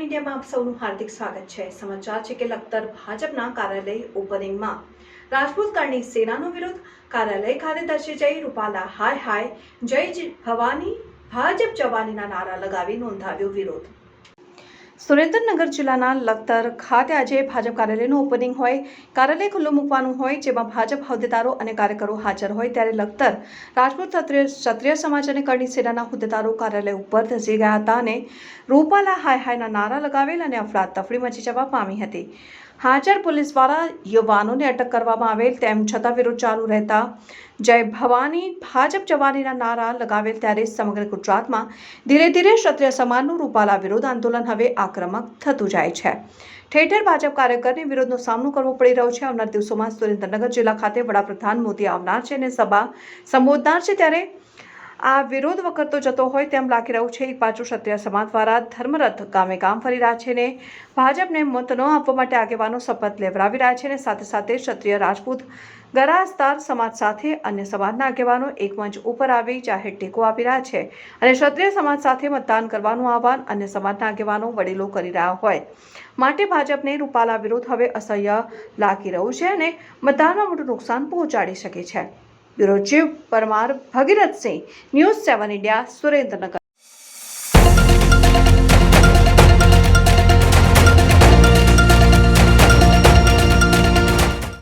ઇન્ડિયામાં આપ સૌનું હાર્દિક સ્વાગત છે। સમાચાર છે કે લખતર ભાજપના કાર્યાલય ઓપનિંગમાં રાજપૂત કરણી સેનાનો વિરોધ। કાર્યાલય ખાતે દર્શી જઈ રૂપાલા હાય હાય જય ભવાની ભાજપ જવાનીના નારા લગાવી નોંધાવ્યો વિરોધ। સુરેન્દ્રનગર જિલ્લાના લખતર ખાતે આજે ભાજપ કાર્યાલયનું ઓપનિંગ હોય, કાર્યાલય ખુલ્લું મૂકવાનું હોય, જેમાં ભાજપ હોદ્દેદારો અને કાર્યકરો હાજર હોય ત્યારે લખતર રાજપૂત ક્ષત્રિય સમાજ અને કરણી સેનાના હોદ્દેદારો કાર્યાલય ઉપર ધસી ગયા હતા અને રૂપાલા હાય હાયના નારા લગાવેલ અને અફરાતફરી મચી જવા પામી હતી। હાજર પોલીસ દ્વારા યુવાનોને અટક કરવામાં આવેલ, તેમ છતાં વિરોધ ચાલુ રહેતા જય ભવાની ભાજપ જવાનીના નારા લગાવેલ ત્યારે સમગ્ર ગુજરાતમાં ધીરે ધીરે ક્ષત્રિય સમાજનું રૂપાલા વિરોધ આંદોલન હવે આક્રમક થતું જાય છે। ઠેર ઠેર ભાજપ કાર્યકરને વિરોધનો સામનો કરવો પડી રહ્યો છે। આવનાર દિવસોમાં સુરેન્દ્રનગર જિલ્લા ખાતે વડાપ્રધાન મોદી આવનાર છે અને સભા સંબોધનાર છે, ત્યારે આ વિરોધ વખતતો જતો હોય તેમ લાગી રહ્યું છે। એક બાજુ ક્ષત્રિય સમાજ દ્વારા ધર્મરથ ગામે ગામ ફરી રહ્યા છે ને ભાજપને મત ન આપવા માટે આગેવાનો શપથ લેવડાવી રહ્યા છે, અને સાથે સાથે ક્ષત્રિય રાજપૂત ગરાસ્તાર સમાજ સાથે અન્ય સમાજના આગેવાનો એક મંચ ઉપર આવી જાહેર ટેકો આપી રહ્યા છે અને ક્ષત્રિય સમાજ સાથે મતદાન કરવાનું આહવાન અન્ય સમાજના આગેવાનો વડીલો કરી રહ્યા હોય માટે ભાજપને રૂપાલા વિરોધ હવે અસહ્ય લાગી રહ્યું છે અને મતદાનમાં મોટું નુકસાન પહોંચાડી શકે છે। Bureau chief Parmar Bhagirathsinh, news 7 India, Surendranagar.